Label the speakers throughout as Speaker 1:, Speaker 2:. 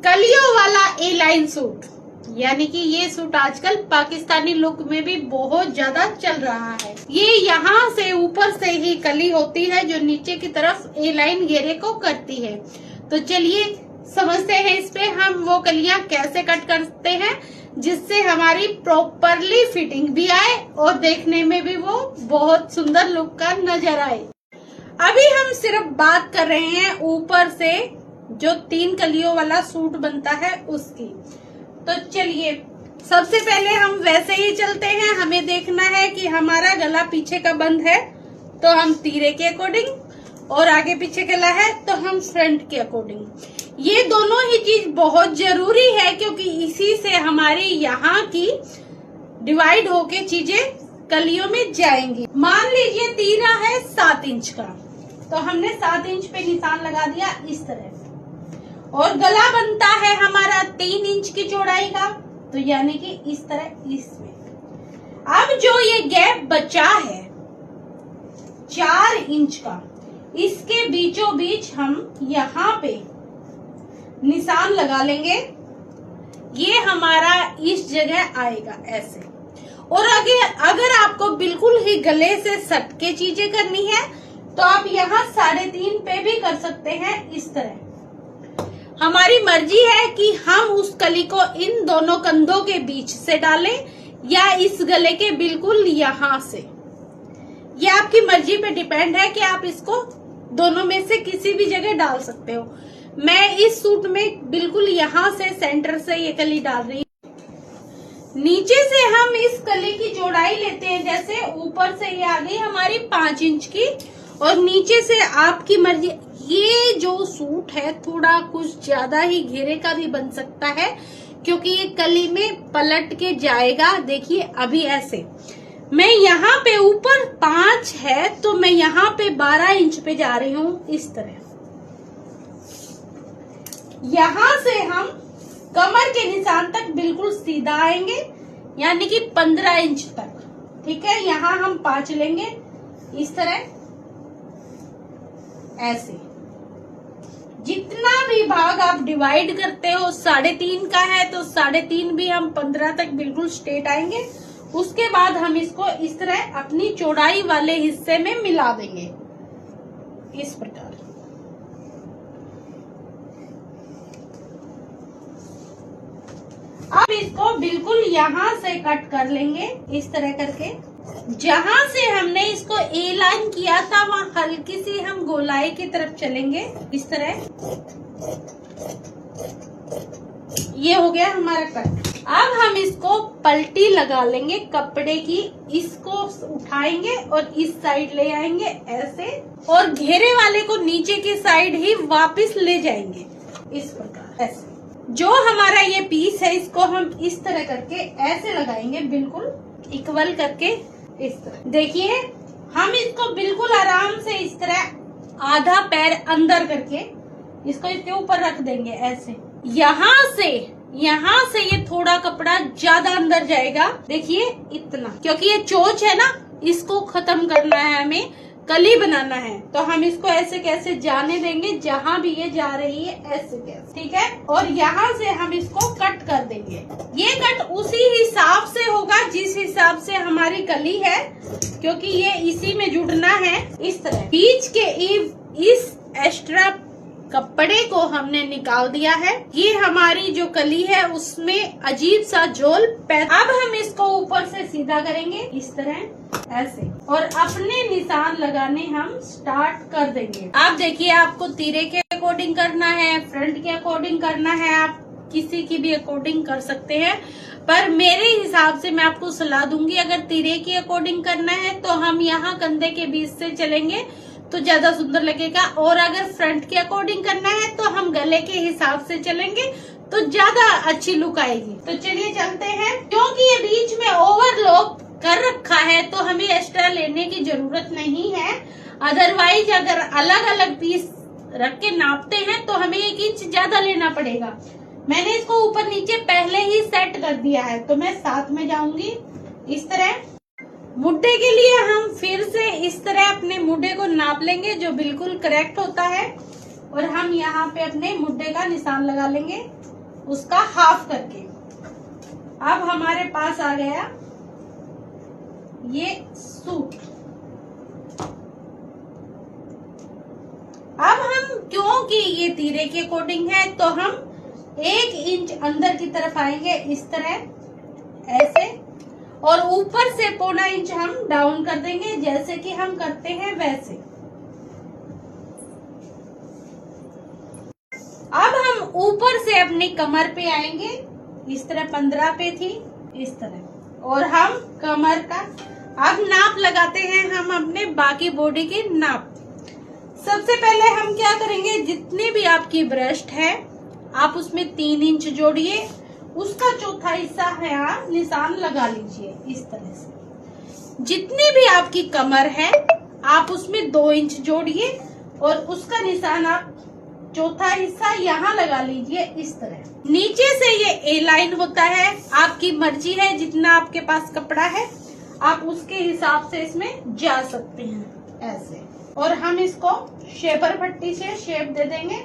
Speaker 1: कलियों वाला ए line suit, यानी कि ये सूट आजकल पाकिस्तानी लुक में भी बहुत ज्यादा चल रहा है। ये यहाँ से ऊपर से ही कली होती है जो नीचे की तरफ ए लाइन घेरे को करती है। तो चलिए समझते हैं इस पे हम वो कलियां कैसे कट करते हैं जिससे हमारी प्रॉपरली फिटिंग भी आए और देखने में भी वो बहुत सुंदर लुक का नजर आए। अभी हम सिर्फ बात कर रहे हैं ऊपर से जो 3 कलियों वाला सूट बनता है उसकी। तो चलिए सबसे पहले हम वैसे ही चलते हैं। हमें देखना है कि हमारा गला पीछे का बंद है तो हम तीरे के अकॉर्डिंग, और आगे पीछे गला है तो हम फ्रंट के अकॉर्डिंग। ये दोनों ही चीज बहुत जरूरी है क्योंकि इसी से हमारी यहाँ की डिवाइड होके चीजें कलियों में जाएंगी। मान लीजिए तीरा है 7 इंच का, तो हमने 7 इंच पे निशान लगा दिया इस तरह, और गला बनता है हमारा 3 इंच की चौड़ाई का, तो यानी कि इस तरह इसमें। अब जो ये गैप बचा है 4 इंच का, इसके बीचों बीच हम यहाँ पे निशान लगा लेंगे। ये हमारा इस जगह आएगा ऐसे। और अगर आपको बिल्कुल ही गले से सट के चीजें करनी है तो आप यहाँ 3.5 पे भी कर सकते हैं इस तरह। हमारी मर्जी है कि हम उस कली को इन दोनों कंधों के बीच से डालें या इस गले के बिल्कुल यहाँ से। ये आपकी मर्जी पे डिपेंड है कि आप इसको दोनों में से किसी भी जगह डाल सकते हो। मैं इस सूट में बिल्कुल यहाँ से सेंटर से ये कली डाल रही हूँ। नीचे से हम इस कली की चौड़ाई लेते हैं, जैसे ऊपर से ये आ गई हमारी 5 इंच की, और नीचे से आपकी मर्जी। ये जो सूट है थोड़ा कुछ ज्यादा ही घेरे का भी बन सकता है क्योंकि ये कली में पलट के जाएगा। देखिए अभी ऐसे मैं यहाँ पे ऊपर 5 है तो मैं यहाँ पे 12 इंच पे जा रही हूँ इस तरह। यहाँ से हम कमर के निशान तक बिल्कुल सीधा आएंगे, यानी कि 15 इंच तक। ठीक है, यहाँ हम 5 लेंगे इस तरह ऐसे। जितना भी भाग आप डिवाइड करते हो 3.5 का है तो 3.5 भी हम 15 तक बिल्कुल स्ट्रेट आएंगे। उसके बाद हम इसको इस तरह अपनी चौड़ाई वाले हिस्से में मिला देंगे इस प्रकार। अब इसको बिल्कुल यहाँ से कट कर लेंगे इस तरह करके। जहाँ से हमने इसको ए लाइन किया था वहाँ हल्की सी हम गोलाई की तरफ चलेंगे इस तरह। ये हो गया हमारा कट। अब हम इसको पलटी लगा लेंगे कपड़े की, इसको उठाएंगे और इस साइड ले आएंगे ऐसे, और घेरे वाले को नीचे की साइड ही वापस ले जाएंगे इस प्रकार ऐसे। जो हमारा ये पीस है इसको हम इस तरह करके ऐसे लगाएंगे, बिल्कुल इक्वल करके इस तरह। देखिए हम इसको बिल्कुल आराम से इस तरह आधा पैर अंदर करके इसको इसके ऊपर रख देंगे ऐसे। यहाँ से ये थोड़ा कपड़ा ज्यादा अंदर जाएगा, देखिए इतना, क्योंकि ये चोच है ना, इसको खत्म करना है, हमें कली बनाना है। तो हम इसको ऐसे कैसे जाने देंगे, जहाँ भी ये जा रही है ऐसे कैसे। ठीक है, और यहाँ से हम इसको कट कर देंगे। ये कट उसी हिसाब से होगा जिस हिसाब से हमारी कली है, क्योंकि ये इसी में जुड़ना है इस तरह। बीच के इस एक्स्ट्रा कपड़े को हमने निकाल दिया है। ये हमारी जो कली है उसमें अजीब सा झोल अब हम इसको ऊपर से सीधा करेंगे इस तरह ऐसे, और अपने निशान लगाने हम स्टार्ट कर देंगे। आप देखिए आपको तीरे के अकॉर्डिंग करना है, फ्रंट के अकॉर्डिंग करना है, आप किसी की भी अकॉर्डिंग कर सकते हैं, पर मेरे हिसाब से मैं आपको सलाह दूंगी अगर तीरे के अकॉर्डिंग करना है तो हम यहाँ कंधे के बीच से चलेंगे तो ज्यादा सुंदर लगेगा, और अगर फ्रंट के अकॉर्डिंग करना है तो हम गले के हिसाब से चलेंगे तो ज्यादा अच्छी लुक आएगी। तो चलिए चलते हैं। क्योंकि ये बीच में ओवरलॉक कर रखा है तो हमें एक्स्ट्रा लेने की जरूरत नहीं है। अदरवाइज अगर अलग अलग पीस रख के नापते हैं तो हमें 1 इंच ज्यादा लेना पड़ेगा। मैंने इसको ऊपर नीचे पहले ही सेट कर दिया है तो मैं साथ में जाऊंगी इस तरह। मुड्ढे के लिए हम फिर से इस तरह अपने मुड्ढे को नाप लेंगे जो बिल्कुल करेक्ट होता है, और हम यहाँ पे अपने मुड्ढे का निशान लगा लेंगे उसका हाफ करके। अब हमारे पास आ गया ये सूट। अब हम, क्योंकि ये तीरे के अकॉर्डिंग है, तो हम 1 इंच अंदर की तरफ आएंगे इस तरह ऐसे, और ऊपर से 0.25 इंच हम डाउन कर देंगे, जैसे कि हम करते हैं वैसे। अब हम ऊपर से अपनी कमर पे आएंगे इस तरह, 15 पे थी इस तरह, और हम कमर का अब नाप लगाते हैं हम अपने बाकी बॉडी के नाप। सबसे पहले हम क्या करेंगे, जितने भी आपकी ब्रेस्ट है आप उसमें 3 इंच जोड़िए, उसका चौथा हिस्सा है आप निशान लगा लीजिए इस तरह से। जितनी भी आपकी कमर है आप उसमें 2 इंच जोड़िए, और उसका निशान आप चौथा हिस्सा यहाँ लगा लीजिए इस तरह। नीचे से ये ए लाइन होता है, आपकी मर्जी है जितना आपके पास कपड़ा है आप उसके हिसाब से इसमें जा सकते हैं ऐसे। और हम इसको शेपर पट्टी से शेप दे देंगे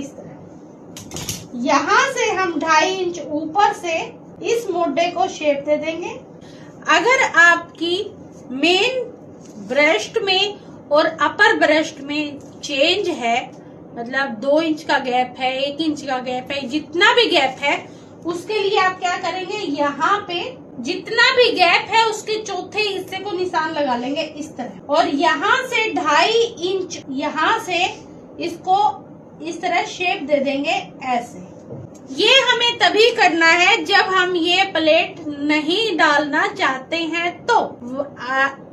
Speaker 1: इस तरह। यहाँ से हम 2.5 इंच ऊपर से इस मोढे को शेप दे देंगे। अगर आपकी मेन ब्रेस्ट में और अपर ब्रेस्ट में चेंज है, मतलब 2 इंच का गैप है, 1 इंच का गैप है, जितना भी गैप है उसके लिए आप क्या करेंगे, यहाँ पे जितना भी गैप है उसके चौथे हिस्से को निशान लगा लेंगे इस तरह, और यहाँ से 2.5 इंच यहाँ से इसको इस तरह शेप दे देंगे ऐसे। ये हमें तभी करना है जब हम ये प्लेट नहीं डालना चाहते हैं तो।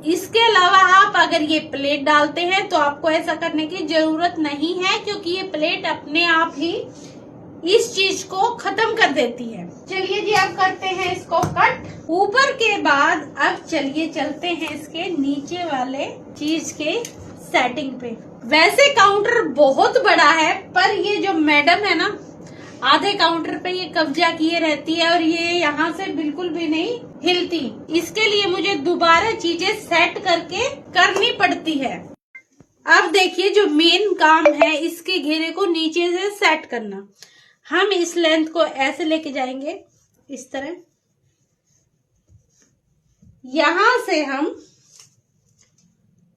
Speaker 1: इसके अलावा आप अगर ये प्लेट डालते हैं तो आपको ऐसा करने की जरूरत नहीं है, क्योंकि ये प्लेट अपने आप ही इस चीज को खत्म कर देती है। चलिए जी अब करते हैं इसको कट। ऊपर के बाद अब चलिए चलते हैं इसके नीचे वाले चीज के सेटिंग पे। वैसे काउंटर बहुत बड़ा है, पर ये जो मैडम है ना, आधे काउंटर पे ये कब्जा किए रहती है और ये यहाँ से बिल्कुल भी नहीं हिलती। इसके लिए मुझे दोबारा चीजें सेट करके करनी पड़ती है। अब देखिए जो मेन काम है इसके घेरे को नीचे से सेट करना। हम इस लेंथ को ऐसे लेके जाएंगे इस तरह, यहाँ से हम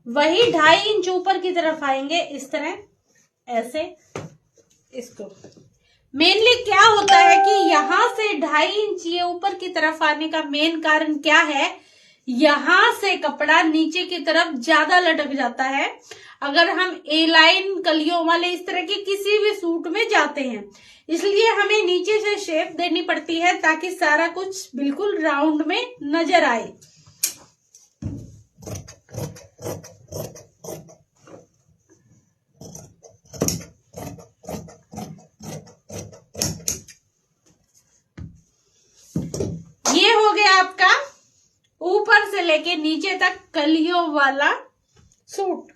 Speaker 1: वही 2.5 इंच ऊपर की तरफ आएंगे इस तरह ऐसे। इसको मेनली क्या होता है कि यहाँ से 2.5 इंच ये ऊपर की तरफ आने का मेन कारण क्या है, यहाँ से कपड़ा नीचे की तरफ ज्यादा लटक जाता है अगर हम ए लाइन कलियों वाले इस तरह के किसी भी सूट में जाते हैं। इसलिए हमें नीचे से शेप देनी पड़ती है ताकि सारा कुछ बिल्कुल राउंड में नजर आए। ये हो गया आपका ऊपर से लेके नीचे तक कलियों वाला सूट।